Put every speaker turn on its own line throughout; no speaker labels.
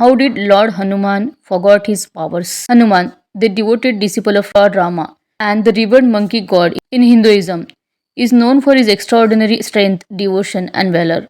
How did Lord Hanuman forgot his powers? Hanuman, the devoted disciple of Lord Rama and the revered monkey god in Hinduism, is known for his extraordinary strength, devotion, and valor.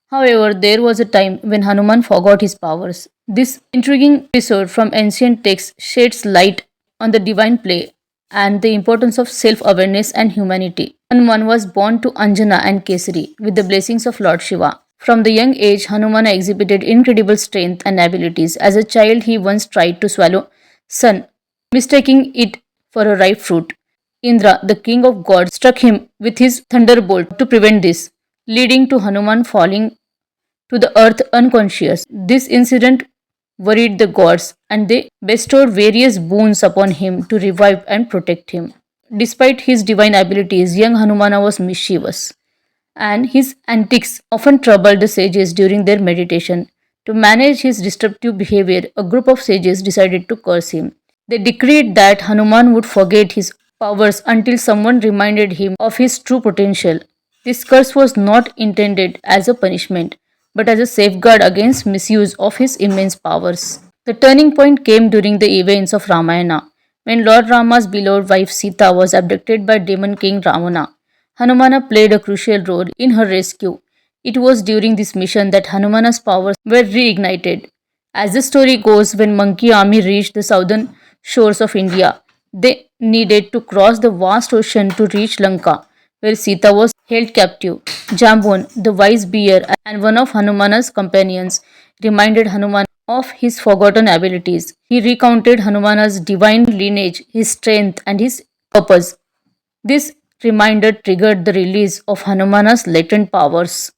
However, there was a time when Hanuman forgot his powers. This intriguing episode from ancient texts sheds light on the divine play and the importance of self awareness and humanity. Hanuman was born to Anjana and Kesari with the blessings of Lord Shiva. From the young age, Hanuman exhibited incredible strength and abilities. As a child, he once tried to swallow sun, mistaking it for a ripe fruit. Indra, the king of gods, struck him with his thunderbolt to prevent this, leading to Hanuman falling to the earth unconscious. This incident worried the gods and they bestowed various boons upon him to revive and protect him. Despite his divine abilities, young Hanumana was mischievous, and his antics often troubled the sages during their meditation. To manage his disruptive behavior, a group of sages decided to curse him. They decreed that Hanuman would forget his powers until someone reminded him of his true potential. This curse was not intended as a punishment, but as a safeguard against misuse of his immense powers. The turning point came during the events of Ramayana, when Lord Rama's beloved wife Sita was abducted by demon king Ravana. Hanumana played a crucial role in her rescue. It was during this mission that Hanumana's powers were reignited. As the story goes, when monkey army reached the southern shores of India, they needed to cross the vast ocean to reach Lanka, where Sita was held captive. Jambon, the wise bear and one of Hanumana's companions, reminded Hanuman of his forgotten abilities. He recounted Hanumana's divine lineage, his strength, and his purpose. This reminder triggered the release of Hanumana's latent powers.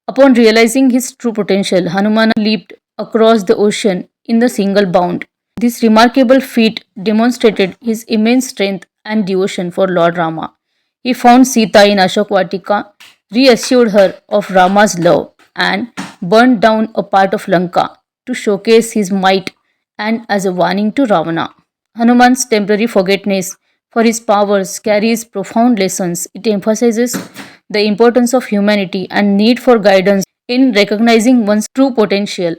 Upon realizing his true potential, Hanumana leaped across the ocean in a single bound. This remarkable feat demonstrated his immense strength and devotion for Lord Rama. He found Sita in Ashokvatika, reassured her of Rama's love, and burned down a part of Lanka to showcase his might and as a warning to Ravana. Hanuman's temporary forgetfulness for his powers carries profound lessons. It emphasizes the importance of humanity and need for guidance in recognizing one's true potential.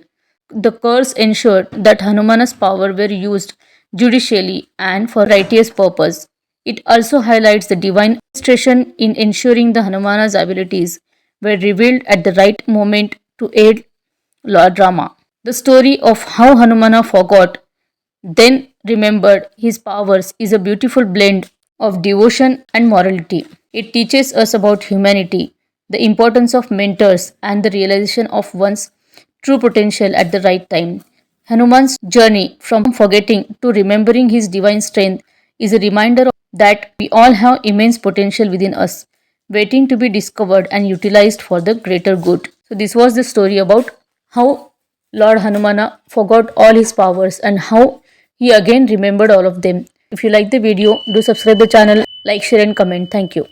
The curse ensured that Hanumana's power were used judicially and for righteous purpose. It also highlights the divine orchestration in ensuring the Hanumana's abilities were revealed at the right moment to aid Lord Rama. The story of how Hanumana forgot, then remembered his powers is a beautiful blend of devotion and morality. It teaches us about humanity, the importance of mentors, and the realization of one's true potential at the right time. Hanuman's journey from forgetting to remembering his divine strength is a reminder that we all have immense potential within us, waiting to be discovered and utilized for the greater good. So, this was the story about how Lord Hanumana forgot all his powers and how he again remembered all of them. If you like the video, do subscribe the channel, like, share and comment. Thank you.